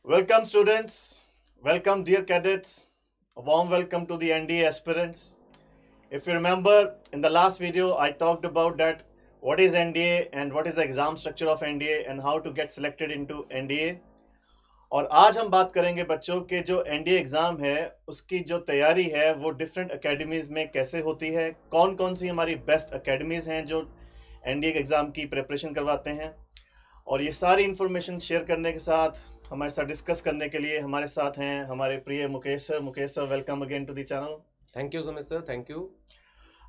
Welcome, students. Welcome, dear cadets. A warm welcome to the NDA aspirants. If you remember, in the last video, I talked about that what is NDA and what is the exam structure of NDA and how to get selected into NDA. और आज हम बात करेंगे बच्चों के जो NDA exam है उसकी जो तैयारी है वो डिफरेंट एकेडमीज़ में कैसे होती है, कौन कौन सी हमारी बेस्ट एकेडमीज़ हैं जो एनडीए एग्ज़ाम की प्रिपरेशन करवाते हैं। और ये सारी इन्फॉर्मेशन शेयर करने के साथ हमारे साथ डिस्कस करने के लिए हमारे साथ हैं हमारे प्रिय Mukesh sir. Mukesh sir, welcome again to the channel. Thank you Sumit sir, thank you.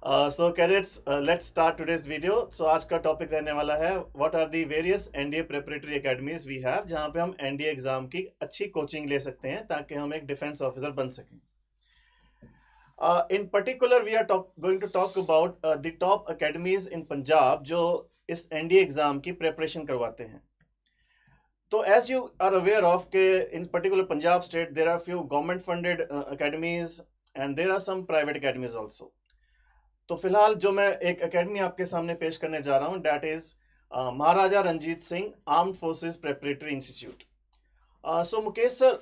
So cadets, let's start today's video. So आज का टॉपिक रहने वाला है what are the various NDA preparatory academies we have, जहां पे हम एनडीए एग्जाम की अच्छी कोचिंग ले सकते हैं ताकि हम एक डिफेंस ऑफिसर बन सकें। In particular we are going to talk about the top academies in Punjab जो इस एनडीए एग्जाम की प्रिपरेशन करवाते हैं। तो as you are aware of के in particular Punjab state there are few government funded academies and there are some private academies also. तो फिलहाल जो मैं एक एकेडमी आपके सामने पेश करने जा रहा हूँ that is Maharaja Ranjit Singh armed forces preparatory institute. So Mukesh sir,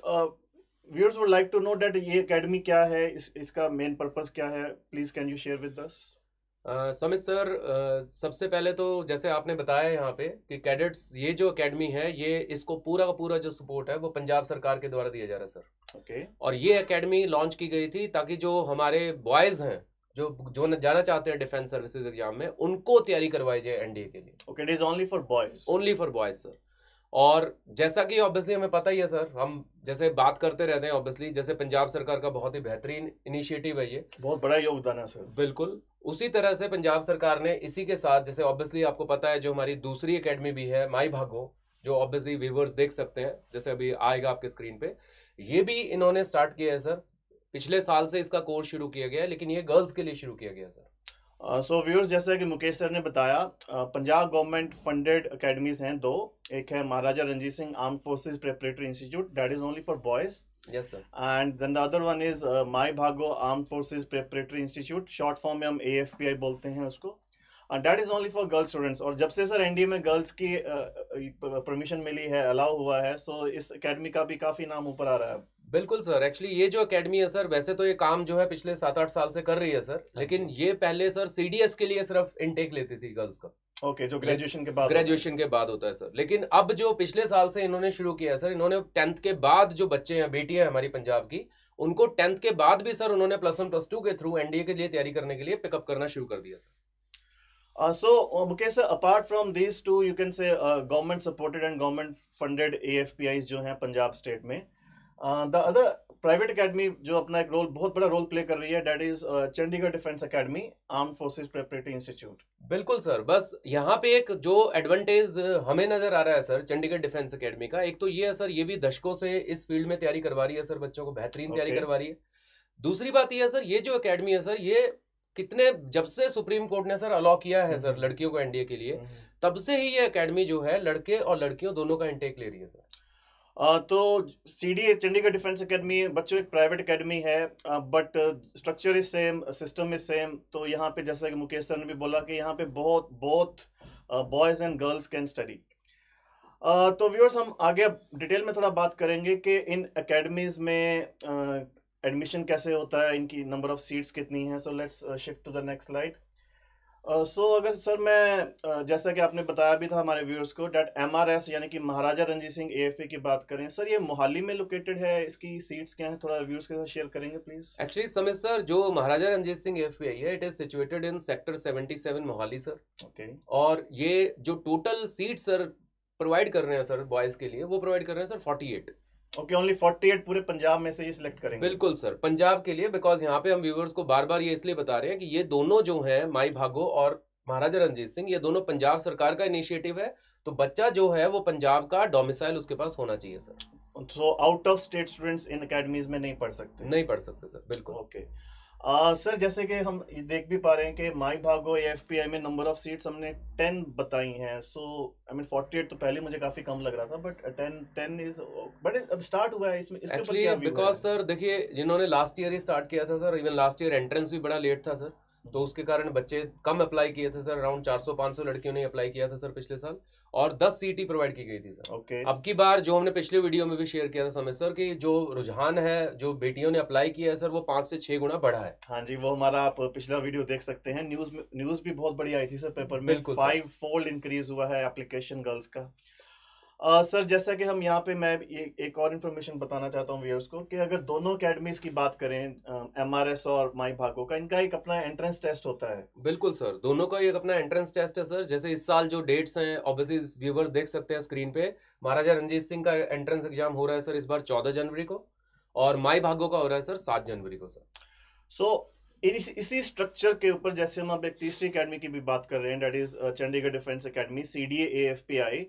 viewers would like to know that ये एकेडमी क्या है, इसका मेन पर्पस क्या है, please can you share with us. Samit sir, सबसे पहले तो जैसे आपने बताया यहाँ पे कि कैडेट्स ये जो एकेडमी है ये इसको पूरा का पूरा जो सपोर्ट है वो पंजाब सरकार के द्वारा दिया जा रहा है सर। ओके। और ये एकेडमी लॉन्च की गई थी ताकि जो हमारे बॉयज़ हैं जो जो जाना चाहते हैं डिफेंस सर्विसेज एग्जाम में उनको तैयारी करवाई जाए एनडीए के लिए। Okay, it is only for boys. Only for boys sir. और जैसा कि ऑब्वियसली हमें पता ही है सर, हम जैसे बात करते रहते हैं ऑब्वियसली, जैसे पंजाब सरकार का बहुत ही बेहतरीन इनिशिएटिव है, ये बहुत बड़ा योगदान है सर। बिल्कुल उसी तरह से पंजाब सरकार ने इसी के साथ, जैसे ऑब्वियसली आपको पता है जो हमारी दूसरी एकेडमी भी है माई भागो, जो ऑब्वियसली व्यूअर्स देख सकते हैं जैसे अभी आएगा आपके स्क्रीन पे, ये भी इन्होंने स्टार्ट किया है सर। पिछले साल से इसका कोर्स शुरू किया गया है, लेकिन ये गर्ल्स के लिए शुरू किया गया सर। सो व्यूअर्स, जैसा कि मुकेश सर ने बताया, पंजाब गवर्नमेंट फंडेड एकेडमीज हैं दो। एक है Maharaja Ranjit Singh armed forces preparatory institute, that is only for boys. Yes sir. And then the other one is Mai Bhago armed forces preparatory institute, short form में हम एएफपीआई बोलते हैं उसको, and that is only for girls students. और जब से sir NDA में girls की परमिशन मिली है, अलाउ हुआ है, सो इस एकेडमी का भी काफी नाम ऊपर आ रहा है। बिल्कुल सर, एक्चुअली ये जो एकेडमी है सर, वैसे तो ये काम जो है पिछले 7-8 साल से कर रही है सर, लेकिन ये पहले सर सीडीएस के लिए सिर्फ इनटेक लेती थी गर्ल्स का। ओके, जो ग्रेजुएशन के बाद होता है सर। लेकिन अब जो पिछले साल से इन्होंने शुरू किया है सर, इन्होंने 10th के बाद जो बच्चे हैं, बेटियां हैं हमारी पंजाब की, उनको 10th के बाद भी सर उन्होंने +1 +2 के थ्रू एनडीए के लिए तैयारी करने के लिए पिकअप करना शुरू कर दिया sir. So, Mukesh sir, apart from these two, you can say government supported and government funded AFPIs जो हैं पंजाब स्टेट में, the other प्राइवेट अकेडमी जो अपना एक रोल, बहुत बड़ा रोल प्ले कर रही है, that is Chandigarh defence academy armed forces preparatory institute. बिल्कुल सर, बस यहाँ पे एक जो एडवांटेज हमें नजर आ रहा है सर चंडीगढ़ डिफेंस अकेडमी का, एक तो ये है सर, ये भी दशकों से इस फील्ड में तैयारी करवा रही है सर, बच्चों को बेहतरीन तैयारी करवा रही है। दूसरी बात ये है सर, ये जो अकेडमी है सर, ये कितने, जब से सुप्रीम कोर्ट ने सर अलाउ किया है सर लड़कियों को एनडीए के लिए, तब से ही ये अकेडमी जो है लड़के और लड़कियों दोनों का इंटेक ले रही है सर। तो सीडीए चंडीगढ़ डिफेंस अकेडमी बच्चों एक प्राइवेट अकेडमी है, but structure is same, system is same. तो यहाँ पे जैसा कि मुकेश सर ने भी बोला कि यहाँ पे बहुत बहुत boys and girls can study. तो व्यूअर्स, हम आगे डिटेल में थोड़ा बात करेंगे कि इन अकेडमीज में एडमिशन कैसे होता है, इनकी नंबर ऑफ सीट्स कितनी हैं। So let's shift to the next slide. So अगर सर मैं जैसा कि आपने बताया भी था हमारे व्यूअर्स को, डेट एमआरएस यानी कि महाराजा रंजीत सिंह एएफपी की बात करें सर, ये मोहाली में लोकेटेड है, इसकी सीट्स क्या हैं, थोड़ा व्यूअर्स के साथ शेयर करेंगे प्लीज। एक्चुअली समित सर, जो महाराजा रंजीत सिंह एएफपी है, it is situated in sector 77 Mohali sir. Okay. और ये जो टोटल सीट सर प्रोवाइड कर रहे हैं सर बॉयज के लिए, वो प्रोवाइड कर रहे हैं सर 48। ओके, ओनली 48 पूरे पंजाब में से ये सिलेक्ट करेंगे। बिल्कुल सर, पंजाब के लिए, बिकॉज यहाँ पे हम व्यूअर्स को बार बार ये इसलिए बता रहे हैं कि ये दोनों जो हैं, माई भागो और महाराजा रंजीत सिंह, ये दोनों पंजाब सरकार का इनिशिएटिव है। तो बच्चा जो है वो पंजाब का डोमिसाइल उसके पास होना चाहिए sir. So out of state students in academies में नहीं पढ़ सकते? नहीं पढ़ सकते सर, बिल्कुल। ओके। सर जैसे कि हम देख भी पा रहे हैं कि माई भागो एएफपीआई में नंबर ऑफ सीट्स हमने 10 बताई हैं। सो आई मीन 48 तो पहले मुझे काफी कम लग रहा था, बट 10 इज, बट अब स्टार्ट हुआ है इसमें, इसके ऊपर क्या व्यू है? बिकॉज सर देखिए, जिन्होंने लास्ट ईयर ही स्टार्ट किया था sir, even last year entrance भी बड़ा लेट था सर, तो उसके कारण बच्चे कम अप्लाई किए थे सर। अराउंड 400-500 लड़कियों ने अप्लाई किया था सर पिछले साल। और 10 सीटी प्रोवाइड की गई थी सर। ओके। अब की बार जो हमने पिछले वीडियो में भी शेयर किया था समय सर कि जो रुझान है जो बेटियों ने अप्लाई किया है सर वो 5 से 6 गुना बढ़ा है। हाँ जी, वो हमारा आप पिछला वीडियो देख सकते हैं, न्यूज भी बहुत बड़ी आई थी सर पेपर में, बिल्कुल सर। 5 फोल्ड इंक्रीज हुआ है एप्लीकेशन गर्ल्स का। सर जैसा कि हम यहाँ पे मैं एक और इन्फॉर्मेशन बताना चाहता हूँ व्यूअर्स को कि अगर दोनों अकेडमीज की बात करें, एमआरएस और माई भागो का, इनका एक अपना एंट्रेंस टेस्ट होता है। बिल्कुल सर, दोनों का एक अपना एंट्रेंस टेस्ट है सर। जैसे इस साल जो डेट्स हैं ऑब्वियसली व्यूअर्स देख सकते हैं स्क्रीन पे, महाराजा रंजीत सिंह का एंट्रेंस एग्जाम हो रहा है सर इस बार 14 जनवरी को, और माई भागो का हो रहा है सर 7 जनवरी को सर। सो इसी स्ट्रक्चर के ऊपर जैसे हम अब एक तीसरी अकेडमी की भी बात कर रहे हैं, that is Chandigarh defence academy, CDA AFPI।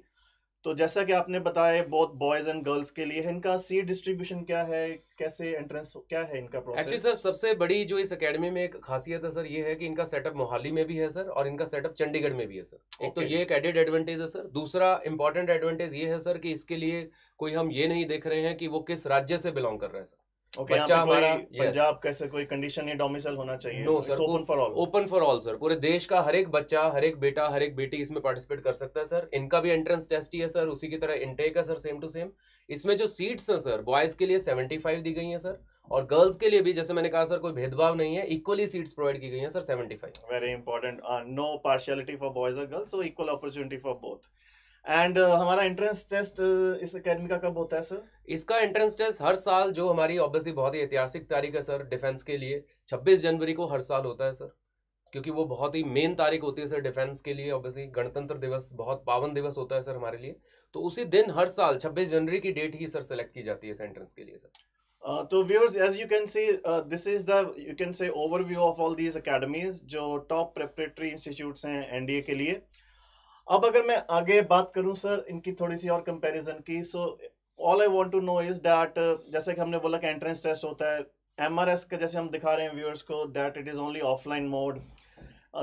तो जैसा कि आपने बताया बहुत बॉयज एंड गर्ल्स के लिए है, इनका सीट डिस्ट्रीब्यूशन क्या है, कैसे एंट्रेंस क्या है इनका प्रोसेस? एक्चुअली सर सबसे बड़ी जो इस एकेडमी में एक खासियत है सर ये है कि इनका सेटअप मोहाली में भी है सर और इनका सेटअप चंडीगढ़ में भी है सर। एक तो ये एक एडेड एडवांटेज है सर। दूसरा इंपॉर्टेंट एडवांटेज ये है सर कि इसके लिए कोई हम ये नहीं देख रहे हैं कि वो किस राज्य से बिलोंग कर रहा है सर। बच्चा हमारा पंजाब कैसे कोई कंडीशन या डोमिसाइल होना चाहिए? No sir, open for all. Open for all sir. पूरे देश का हर एक बच्चा, हर एक बेटा, हर एक बेटी इसमें पार्टिसिपेट कर सकता है सर। इनका भी एंट्रेंस टेस्ट ही है सर, उसी की तरह इनटेक है सर, सेम टू सेम। इसमें जो सीट्स हैं सर बॉयज के लिए 75 दी गई हैं सर, और गर्ल्स के लिए भी जैसे मैंने कहा सर कोई भेदभाव नहीं है, इक्वली सीट्स प्रोवाइड की गई हैं sir 75। Very important, no partiality for boys और girls, so equal opportunity for both. And हमारा एंट्रेंस टेस्ट इस एकेडमी का कब होता है सर? इसका एंट्रेंस टेस्ट हर साल, जो हमारी ऑब्वियसली बहुत ही ऐतिहासिक तारीख है सर डिफेंस के लिए, 26 जनवरी को हर साल होता है सर, क्योंकि वो बहुत ही मेन तारीख होती है सर डिफेंस के लिए। ऑब्वियसली गणतंत्र दिवस बहुत पावन दिवस होता है सर हमारे लिए, तो उसी दिन हर साल 26 जनवरी की डेट ही सर सेलेक्ट की जाती है इस एंट्रेंस के लिए सर। तो viewers, as you can see, this is the, you can say overview of all these academies जो टॉप प्रिपरेटरी इंस्टीट्यूट्स हैं एनडीए के लिए। अब अगर मैं आगे बात करूं सर इनकी थोड़ी सी और कंपैरिजन की, so all I want to know is that, जैसे कि हमने बोला कि एंट्रेंस टेस्ट होता है, एमआरएस का जैसे हम दिखा रहे हैं व्यूअर्स को that it is only offline mode,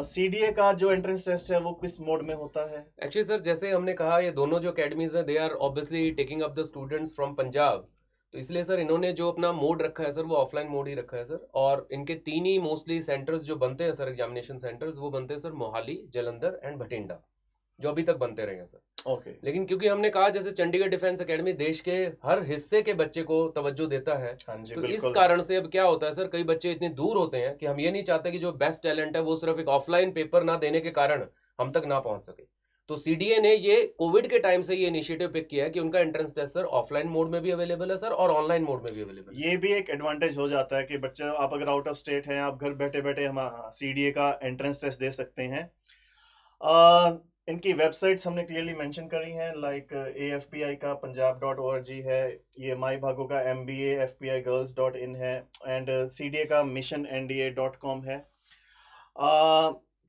CDA का जो एंट्रेंस टेस्ट है वो किस मोड में होता है? एक्चुअली सर जैसे हमने कहा ये दोनों जो अकेडमीज हैं they are obviously taking up the students from Punjab, तो इसलिए सर इन्होंने जो अपना मोड रखा है सर वो ऑफलाइन मोड ही रखा है सर। और इनके 3 ही मोस्टली सेंटर्स जो बनते हैं सर, एग्जामिनेशन सेंटर्स, वो बनते हैं सर मोहाली, जालंधर एंड भटिंडा, जो अभी तक बनते रहे हैं सर। ओके। लेकिन क्योंकि हमने कहा जैसे चंडीगढ़ डिफेंस एकेडमी देश के हर हिस्से के बच्चे को तवज्जो देता है, हाँ जी, तो इस बिल्कुल। कारण से अब क्या होता है सर, कई बच्चे इतने दूर होते हैं कि हम ये नहीं चाहते कि जो बेस्ट टैलेंट है वो सिर्फ एक ऑफलाइन पेपर ना देने के कारण हम तक ना पहुंच सके। तो सीडीए ने ये कोविड के टाइम से ये इनिशिएटिव पिक किया है कि उनका entrance test sir offline mode में भी अवेलेबल है सर और ऑनलाइन मोड में भी अवेलेबल है। ये भी एक एडवांटेज हो जाता है कि बच्चे, आप अगर आउट ऑफ स्टेट हैं, आप घर बैठे बैठे हम सीडीए का एंट्रेंस टेस्ट दे सकते हैं। इनकी वेबसाइट्स हमने क्लियरली मेंशन करी हैं, लाइक AFPI का punjab.org है, ये माई भागो का MBAFPIgirls.in है, एंड CDA का missionNDA.com है।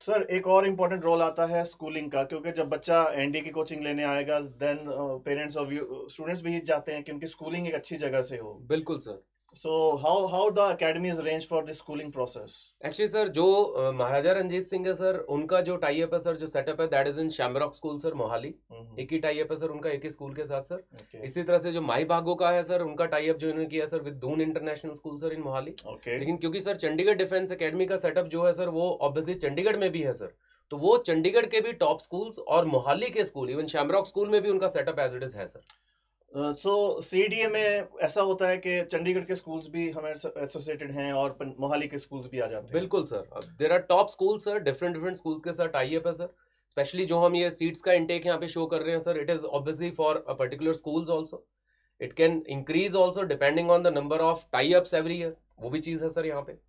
सर एक और इम्पोर्टेंट रोल आता है स्कूलिंग का, क्योंकि जब बच्चा एनडीए की कोचिंग लेने आएगा देन पेरेंट्स और स्टूडेंट्स भी चाहते हैं कि उनकी स्कूलिंग एक अच्छी जगह से हो। बिल्कुल sir. So how the academies arrange for the schooling process? Actually sir जो महाराजा रंजीत सिंह है सर उनका जो टाई अप है सर, जो सेटअप है that is in Shamrock school sir Mohali. एक ही टाई अप है सर उनका एक ही स्कूल के साथ सर। Okay. इसी तरह से जो माई भागो का है सर उनका टाई अप जो इन्होंने किया sir with Doon international school sir in Mohali. Okay. लेकिन क्योंकि सर चंडीगढ़ डिफेंस एकेडमी का सेटअप जो है सर वो ऑब्वियसली चंडीगढ़ में भी है सर, तो वो चंडीगढ़ के भी टॉप स्कूल्स और मोहाली के स्कूल, इवन शैमरॉक स्कूल में भी उनका सेटअप एज इट इज है सर। सो सीडीए में ऐसा होता है कि चंडीगढ़ के स्कूल्स भी हमें एसोसिएटेड हैं और मोहाली के स्कूल्स भी आ जाते हैं। बिल्कुल sir, there are top schools sir, different different schools के साथ टाई अप है सर। स्पेशली जो हम ये सीट्स का इनटेक यहाँ पे शो कर रहे हैं sir, it is obviously for a particular schools also, it can increase also depending on the number of tie ups every year, वो भी चीज है सर यहाँ पे।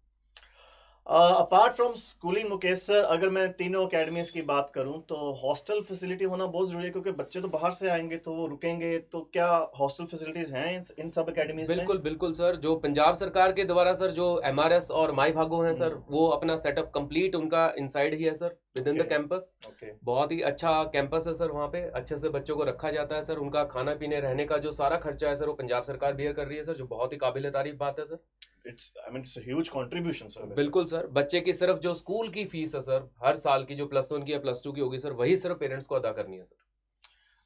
Apart from schooling Mukesh sir, अगर मैं तीनों अकेडमीज की बात करूं तो हॉस्टल फैसिलिटी होना बहुत जरूरी है, क्योंकि बच्चे तो बाहर से आएंगे तो वो रुकेंगे, तो क्या हॉस्टल फैसिलिटीज हैं इन सब अकेडमीज में? बिल्कुल बिल्कुल सर, जो पंजाब सरकार के द्वारा सर जो एमआरएस और माई भागो हैं सर, वो अपना सेटअप कंप्लीट उनका इनसाइड ही है sir, with in the campus. बहुत ही अच्छा कैंपस है सर, वहाँ पे अच्छे से बच्चों को रखा जाता है सर। उनका खाना पीने रहने का जो सारा खर्चा है सर वो पंजाब सरकार बियर कर रही है सर, जो बहुत ही काबिल तारीफ बात है sir. It's a huge contribution sir। बिल्कुल सर, बच्चे की सिर्फ जो स्कूल की फीस है सर हर साल की, जो +1 की या +2 की होगी सर, वही सिर्फ पेरेंट्स को अदा करनी है sir.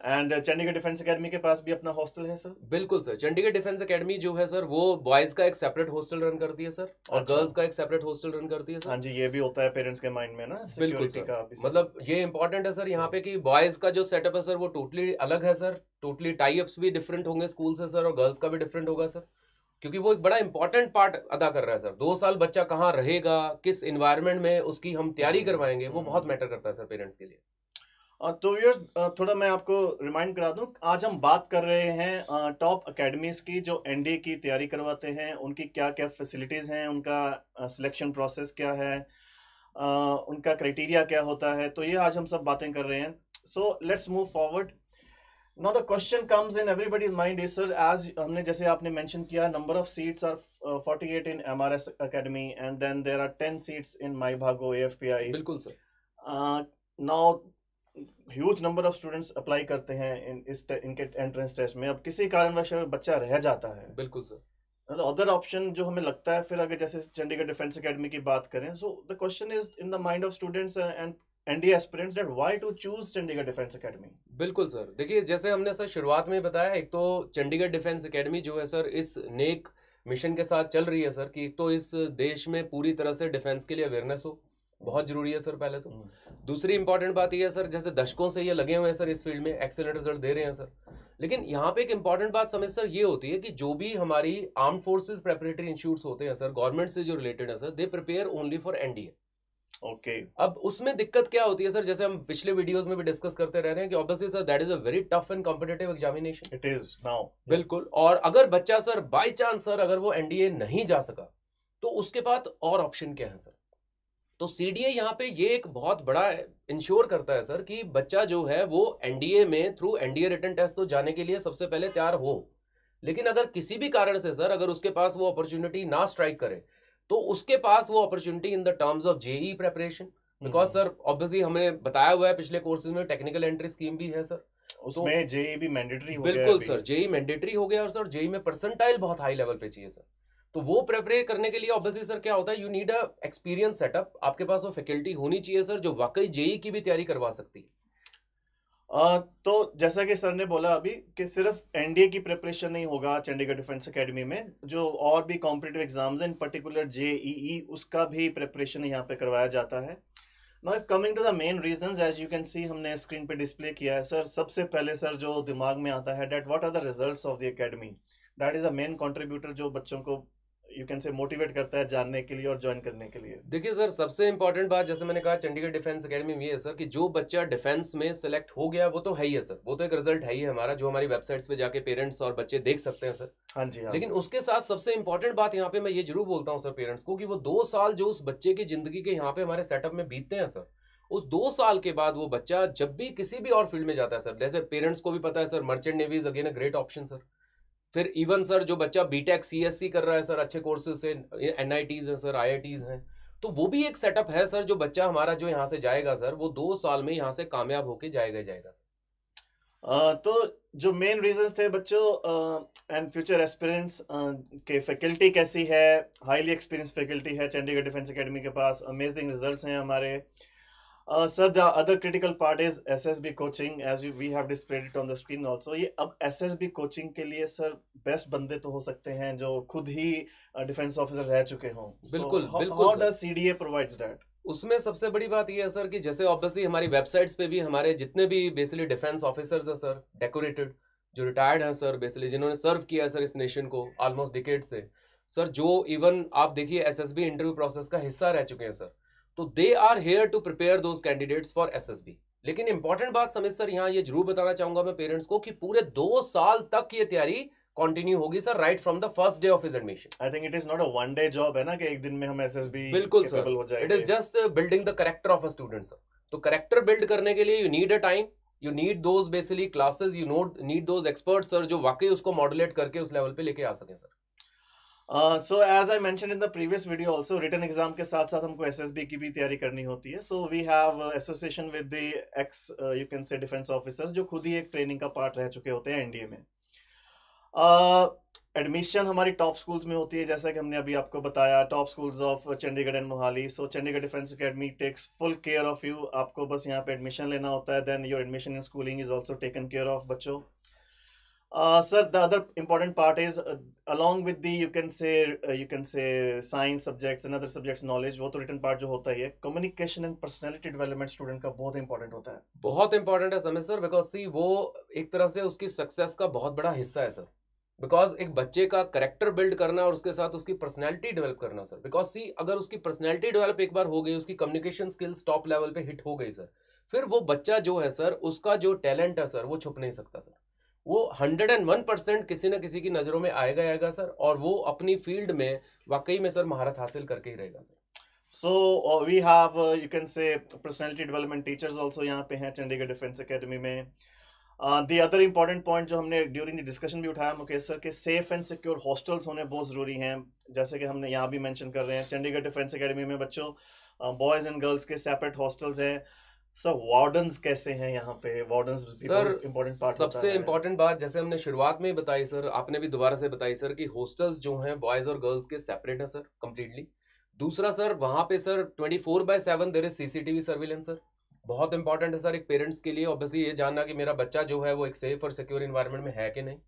And Chandigarh defence academy के पास भी अपना हॉस्टल है सर? बिल्कुल सर, चंडीगढ़ डिफेंस एकेडमी जो है सर वो बॉयज का एक सेपरेट हॉस्टल रन करती है सर, और अच्छा। गर्ल्स का एक सेपरेट हॉस्टल रन करती है सर। हाँ जी, ये भी होता है पेरेंट्स के माइंड में ना, बिल्कुल सिक्योरिटी सर, का भी सर। मतलब ये इंपॉर्टेंट है सर यहाँ पे कि बॉयज का जो सेटअप है सर वो टोटली अलग है सर, टोटली टाई अप्स भी डिफरेंट होंगे स्कूल से सर, और गर्ल्स का भी डिफरेंट होगा सर, क्योंकि वो एक बड़ा इंपॉर्टेंट पार्ट अदा कर रहा है सर। 2 साल बच्चा कहाँ रहेगा, किस इन्वायरमेंट में उसकी हम तैयारी करवाएंगे, वो बहुत मैटर करता है सर पेरेंट्स के लिए। तो व्यूअर्स, थोड़ा मैं आपको रिमाइंड करा दूं, आज हम बात कर रहे हैं टॉप एकेडमीज की जो एनडीए की तैयारी करवाते हैं, उनकी क्या क्या फैसिलिटीज हैं, उनका सिलेक्शन प्रोसेस क्या है, उनका क्राइटेरिया क्या होता है, तो ये आज हम सब बातें कर रहे हैं। So let's move forward. Now the question comes in everybody's mind is sir, as हमने जैसे आपने मेंशन किया, number of seats are 48 in MRS academy and then there are 10 seats in Mai Bhago AFPI. बिल्कुल sir. Now huge number of students apply करते हैं इनके entrance test में। अब किसी कारणवश अगर बच्चा रह जाता है, बिल्कुल सर, अदर ऑप्शन जो हमें लगता है, फिर अगर जैसे चंडीगढ़ डिफेंस एकेडमी की बात करें, so the question is in the mind of students and NDA aspirants that why to choose Chandigarh defence academy. बिल्कुल सर, देखिए जैसे हमने सर शुरुआत में बताया, एक तो चंडीगढ़ डिफेंस एकेडमी जो है सर इस नेक मिशन के साथ चल रही है सर कि एक तो इस देश में पूरी तरह से डिफेंस के लिए अवेयरनेस हो, बहुत जरूरी है सर पहले तो। दूसरी इंपॉर्टेंट बात यह है सर, जैसे दशकों से ये लगे हुए हैं सर इस फील्ड में, एक्सेलेंट रिजल्ट दे रहे हैं सर। लेकिन यहाँ पे एक इंपॉर्टेंट बात समझ सर ये होती है कि जो भी हमारी आर्म फोर्सेस प्रेपरेटरी इंस्टीट्यूट्स होते हैं सर गवर्नमेंट से जो रिलेटेड है sir, they prepare only for NDA. Okay. अब उसमें दिक्कत क्या होती है सर, जैसे हम पिछले वीडियोस में भी डिस्कस करते रह रहे हैं कि obviously sir that is a very tough and competitive examination. It is now. बिल्कुल, और अगर बच्चा सर बाय चांस सर अगर वो एनडीए नहीं जा सका तो उसके पास और ऑप्शन क्या है सर। तो सीडीए यहाँ पे ये एक बहुत बड़ा इंश्योर करता है सर कि बच्चा जो है वो एनडीए में थ्रू एनडीए रिटन टेस्ट तो जाने के लिए सबसे पहले तैयार हो। लेकिन अगर किसी भी कारण से सर अगर उसके पास वो अपॉर्चुनिटी ना स्ट्राइक करे तो उसके पास वो opportunity in the terms of JE preparation, because sir obviously हमें बताया हुआ है पिछले कोर्सेज में टेक्निकल एंट्री स्कीम भी है सर, उसमें जेई भी मैंडेटरी हो गया है बिल्कुल अभी। सर, जेई मैंडेटरी हो गया और सर जेई में परसेंटाइल बहुत हाई लेवल पे चाहिए सर। तो वो प्रिपेयर करने के लिए ऑब्वियसली सर क्या होता है, you need a experience setup, आपके पास वो फैकल्टी होनी चाहिए सर जो वाकई जेई की भी तैयारी करवा सकती है। तो जैसा कि सर ने बोला अभी कि सिर्फ एनडीए की प्रिपरेशन नहीं होगा चंडीगढ़ डिफेंस एकेडमी में, जो और भी competitive exams in particular JEE उसका भी प्रिपरेशन यहाँ पे करवाया जाता है। Now if coming to the main reasons, as you can see हमने स्क्रीन पे डिस्प्ले किया है सर, सबसे पहले सर जो दिमाग में आता है that what are the results of the academy, that is a main contributor जो बच्चों को यू कैन से मोटिवेट करता है जानने के लिए और ज्वाइन करने के लिए। देखिए सर सबसे इंपॉर्टेंट बात जैसे मैंने कहा चंडीगढ़ डिफेंस एकेडमी में ये है सर कि जो बच्चा डिफेंस में सिलेक्ट हो गया वो तो है ही है सर, वो तो एक रिजल्ट है ही है हमारा जो हमारी वेबसाइट्स पे जाके पेरेंट्स और बच्चे देख सकते हैं सर। हाँ जी हाँ। लेकिन उसके साथ सबसे इंपॉर्टेंट बात यहाँ पे मैं ये जरूर बोलता हूँ सर पेरेंट्स को कि वो 2 साल जो उस बच्चे की जिंदगी के यहाँ पे हमारे सेटअप में बीतते हैं सर, उस 2 साल के बाद वो बच्चा जब भी किसी भी और फील्ड में जाता है सर, जैसे पेरेंट्स को भी पता है sir merchant navy is again a great option sir. फिर इवन सर जो बच्चा बीटेक सीएससी कर रहा है सर अच्छे कोर्सेज से, एनआईटीज हैं सर, आईआईटीज हैं, तो वो भी एक सेटअप है सर। जो बच्चा हमारा जो यहाँ से जाएगा सर वो 2 साल में यहाँ से कामयाब होके जाएगा सर। तो जो मेन रीजंस थे बच्चों एंड फ्यूचर एस्पिरेंट्स के फैकल्टी कैसी है, हाईली एक्सपीरियंस फैकल्टी है चंडीगढ़ डिफेंस एकेडमी के पास, अमेजिंग रिजल्ट्स हैं हमारे। Sir, the other critical part is SSB coaching, as we have displayed it on the screen also. ये अब SSB coaching के लिए सर बेस्ट बंदे तो हो सकते हैं जो खुद ही डिफेंस ऑफिसर रह चुके हों। बिल्कुल बिल्कुल। How does CDA provides that? उसमें सबसे बड़ी बात यह है सर कि जैसे ऑब्वियसली हमारी वेबसाइट्स पे भी हमारे जितने भी बेसिकली डिफेंस ऑफिसर्स हैं सर, डेकोरेटेड जो रिटायर्ड हैं सर, बेसिकली जिन्होंने सर्व किया है सर इस नेशन को ऑलमोस्ट डिकेड से सर, जो इवन आप देखिए एसएसबी इंटरव्यू प्रोसेस का हिस्सा रह चुके हैं सर, तो they are here to prepare those candidates for SSB. लेकिन इंपॉर्टेंट बात समझ सर यहाँ ये जरूर बताना चाहूंगा मैं पेरेंट्स को कि पूरे 2 साल तक ये तैयारी कंटिन्यू होगी sir, right from the first day of his admission. I think it is not a one day job है ना कि एक दिन में हम एसएसबी बिल्कुल सर, हो जाएंगे। It is just building the character of a student sir. तो कैरेक्टर बिल्ड करने के लिए you need a time, you need those basically classes, you need those experts sir जो वाकई उसको मॉडुलेट करके उस लेवल पे लेके आ सके sir. So as I mentioned in the previous video also, written exam के साथ साथ हमको SSB की भी तैयारी करनी होती है। So we have association with the ex you can say defense officers जो खुद ही एक ट्रेनिंग का पार्ट रह चुके होते हैं एनडीए में। एडमिशन हमारी टॉप स्कूल्स में होती है, जैसा कि हमने अभी आपको बताया, top schools of Chandigarh and Mohali. So Chandigarh defence academy takes full care of you. आपको बस यहाँ पे एडमिशन लेना होता है, then your admission in schooling is also taken care of बच्चों। Sir, the other important part is along with the you can say science subjects and other subjects knowledge, वो तो written part जो होता ही है, communication and personality development student का बहुत important होता है। बहुत इंपॉर्टेंट है समय सर, बिकॉज सी वो एक तरह से उसकी सक्सेस का बहुत बड़ा हिस्सा है सर। बिकॉज एक बच्चे का करेक्टर बिल्ड करना और उसके साथ उसकी पर्सनैलिटी डेवलप करना सर। बिकॉज सी अगर उसकी पर्सनैलिटी डेवलप एक बार हो गई, उसकी कम्युनिकेशन स्किल्स टॉप लेवल पे हिट हो गई सर, फिर वो बच्चा जो है सर, उसका जो टैलेंट है सर, वो छुप नहीं सकता सर। वो 101% किसी न किसी की नज़रों में आएगा आएगा सर, और वो अपनी फील्ड में वाकई में सर महारत हासिल करके ही रहेगा sir. So we have you can say personality development teachers also यहाँ पे हैं चंडीगढ़ डिफेंस एकेडमी में। दी अदर इम्पॉर्टेंट पॉइंट जो हमने ड्यूरिंग द डिस्कशन भी उठाया मुकेश सर, के सेफ एंड सिक्योर हॉस्टल्स होने बहुत ज़रूरी हैं। जैसे कि हमने यहाँ भी मेंशन कर रहे हैं, चंडीगढ़ डिफेंस एकेडमी में बच्चों बॉयज़ एंड गर्ल्स के सेपरेट हॉस्टल्स हैं। सर वार्डन्स कैसे हैं यहाँ पे? वार्डन्स सर इम्पोर्टेंट पार्ट सबसे इम्पोर्टेंट बात, जैसे हमने शुरुआत में ही बताई सर, आपने भी दोबारा से बताई सर, कि हॉस्टल्स जो हैं बॉयज़ और गर्ल्स के सेपरेट हैं सर कम्प्लीटली। दूसरा सर, वहाँ पे sir 24/7 there is CCTV surveillance सर। बहुत इंपॉर्टेंट है सर एक पेरेंट्स के लिए ऑब्वियसली ये जानना कि मेरा बच्चा जो है वो एक सेफ और सिक्योर इन्वायरमेंट में है कि नहीं।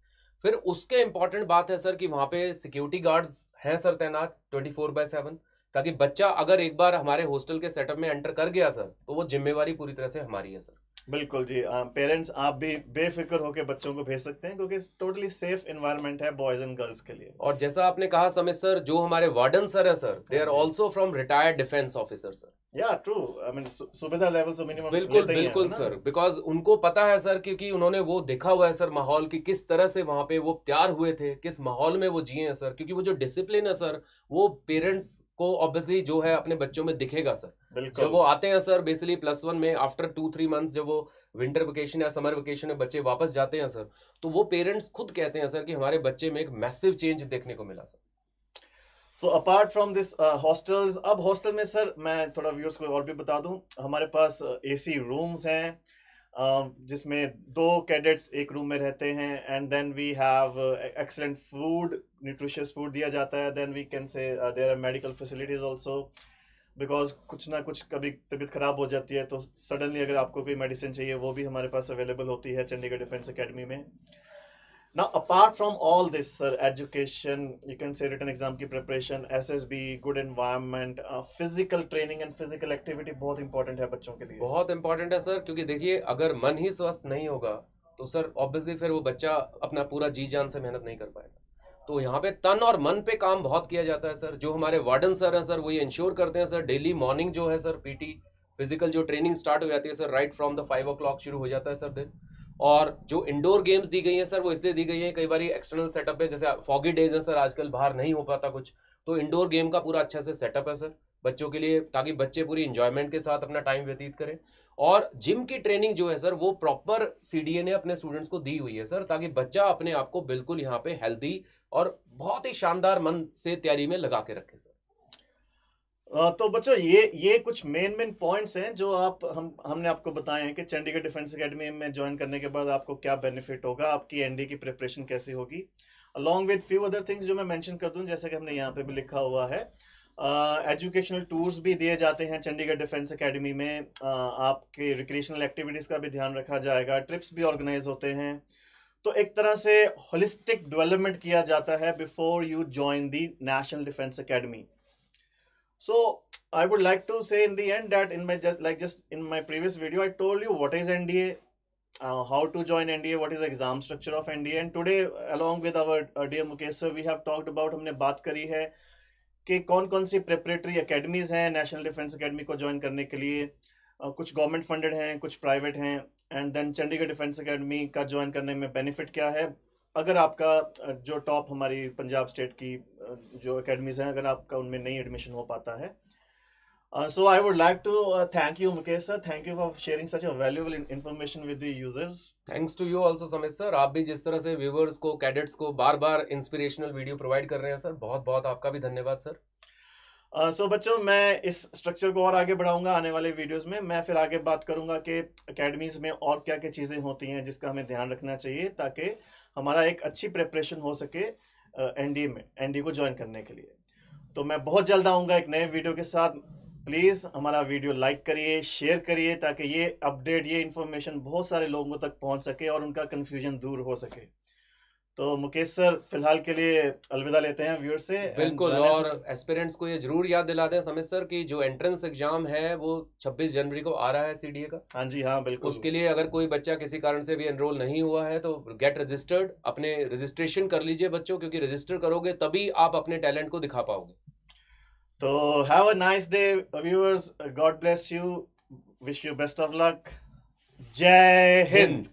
फिर उसके इंपॉर्टेंट बात है सर कि वहाँ पे सिक्योरिटी गार्ड्स हैं सर तैनात 24/7, ताकि बच्चा अगर एक बार हमारे हॉस्टल के सेटअप में एंटर कर गया सर, तो वो जिम्मेवारी पूरी तरह से हमारी है सर। बिल्कुल जी, पेरेंट्स आप भी बेफिक्र होकर बच्चों को भेज सकते हैं, क्योंकि टोटली सेफ एनवायरनमेंट है बॉयज एंड गर्ल्स के लिए। और जैसा आपने कहा समय सर, जो हमारे वार्डन सर है sir, they are also from retired defence officer sir. Yeah true, I mean सुबेदार लेवल से मिनिमम बिल्कुल बिल्कुल सर, बिकॉज उनको पता है सर, क्योंकि उन्होंने वो देखा हुआ है सर माहौल की, किस तरह से वहां पे वो तैयार हुए थे, किस माहौल में वो जिए हैं सर। क्योंकि वो जो डिसिप्लिन है सर, वो पेरेंट्स को ऑब्वियसली जो है अपने बच्चों में दिखेगा सर। जब वो आते हैं सर बेसिकली +1 में, आफ्टर 2-3 मंथ्स, जब वो विंटर वेकेशन या समर वेकेशन में बच्चे वापस जाते हैं सर, तो वो पेरेंट्स खुद कहते हैं सर कि हमारे बच्चे में एक मैसिव चेंज देखने को मिला sir. So apart from this hostels, अब हॉस्टल में सर मैं थोड़ा व्यूअर्स को और भी बता दूं, हमारे पास AC रूम्स हैं जिसमें 2 कैडेट्स एक रूम में रहते हैं, and then we have excellent food, nutritious food दिया जाता है। Then we can say there are medical facilities also, because कुछ ना कुछ कभी तबीयत खराब हो जाती है तो सडनली अगर आपको कोई मेडिसिन चाहिए वो भी हमारे पास अवेलेबल होती है चंडीगढ़ डिफेंस एकेडमी में। Now, apart from all this, sir, education, you can say written exam की preparation, SSB, good environment, physical training and physical activity बहुत important है बच्चों के लिए। बहुत इंपॉर्टेंट है सर, क्योंकि देखिए अगर मन ही स्वस्थ नहीं होगा तो सर ऑब्वियसली फिर वो बच्चा अपना पूरा जी जान से मेहनत नहीं कर पाएगा। तो यहाँ पे तन और मन पे काम बहुत किया जाता है सर। जो हमारे वार्डन सर हैं सर, वो ये इंश्योर करते हैं सर, डेली मॉर्निंग जो है सर PT फिजिकल जो ट्रेनिंग स्टार्ट हो जाती है sir, right from the 5 o'clock शुरू हो जाता है सर दिन। और जो इंडोर गेम्स दी गई हैं सर, वो इसलिए दी गई है, कई बार एक्सटर्नल सेटअप है, जैसे फॉगी डेज हैं सर, आजकल बाहर नहीं हो पाता कुछ, तो इंडोर गेम का पूरा अच्छा से सेटअप है सर बच्चों के लिए, ताकि बच्चे पूरी इंजॉयमेंट के साथ अपना टाइम व्यतीत करें। और जिम की ट्रेनिंग जो है सर, वो प्रॉपर CDA ने अपने स्टूडेंट्स को दी हुई है सर, ताकि बच्चा अपने आप को बिल्कुल यहाँ पे हेल्दी और बहुत ही शानदार मन से तैयारी में लगा के रखे सर। तो बच्चों ये कुछ मेन पॉइंट्स हैं जो हमने आपको बताए हैं कि चंडीगढ़ डिफेंस एकेडमी में ज्वाइन करने के बाद आपको क्या बेनिफिट होगा, आपकी ND की प्रिपरेशन कैसी होगी, along with few other things जो मैं मेंशन कर दूं, जैसे कि हमने यहाँ पे भी लिखा हुआ है। एजुकेशनल टूर्स भी दिए जाते हैं चंडीगढ़ डिफेंस एकेडमी में, आपके रिक्रिएशनल एक्टिविटीज़ का भी ध्यान रखा जाएगा, ट्रिप्स भी ऑर्गेनाइज होते हैं। तो एक तरह से होलिस्टिक डेवलपमेंट किया जाता है before you join the national defence academy. So I would like to say in the end that just in my previous video I told you what is NDA, how to join NDA, what is the exam structure of NDA, and today along with our dear Mukesh sir we have talked about, हमने बात करी है कि कौन कौन सी preparatory academies हैं national defence academy को join करने के लिए। कुछ गवर्नमेंट फंडेड हैं, कुछ प्राइवेट हैं, and then Chandigarh defence academy का ज्वाइन करने में बेनिफिट क्या है अगर आपका जो टॉप हमारी पंजाब स्टेट की जो एकेडमीज हैं, अगर आपका उनमें नहीं एडमिशन हो पाता है। So I would like to thank you Mukesh sir, thank you for sharing such a valuable information with the users. Thanks to you also Samit sir, आप भी जिस तरह से व्यूवर्स को, कैडेट्स को बार बार इंस्पिरेशनल वीडियो प्रोवाइड कर रहे हैं सर, बहुत बहुत आपका भी धन्यवाद सर। सो बच्चों, मैं इस स्ट्रक्चर को और आगे बढ़ाऊंगा आने वाले वीडियोस में। मैं फिर आगे बात करूंगा कि एकेडमीज में और क्या क्या चीज़ें होती हैं जिसका हमें ध्यान रखना चाहिए ताकि हमारा एक अच्छी प्रिपरेशन हो सके एनडीए में, एनडीए को ज्वाइन करने के लिए। तो मैं बहुत जल्द आऊँगा एक नए वीडियो के साथ। प्लीज़ हमारा वीडियो लाइक करिए, शेयर करिए, ताकि ये अपडेट, ये इन्फॉर्मेशन बहुत सारे लोगों तक पहुंच सके और उनका कन्फ्यूजन दूर हो सके। तो मुकेश सर फिलहाल के लिए अलविदा लेते हैं व्यूअर से। बिल्कुल, और एस्पिरेंट्स को ये जरूर याद दिला दें समित सर कि जो एंट्रेंस एग्जाम है वो 26 जनवरी को आ रहा है सीडीए का। हाँ जी, हाँ बिल्कुल। उसके लिए अगर कोई बच्चा किसी कारण से भी एनरोल नहीं हुआ है तो गेट रजिस्टर्ड, अपने रजिस्ट्रेशन कर लीजिए बच्चों, क्योंकि रजिस्टर करोगे तभी आप अपने टैलेंट को दिखा पाओगे। तो have a nice day viewers, God bless you, wish you best of luck, जय हिंद।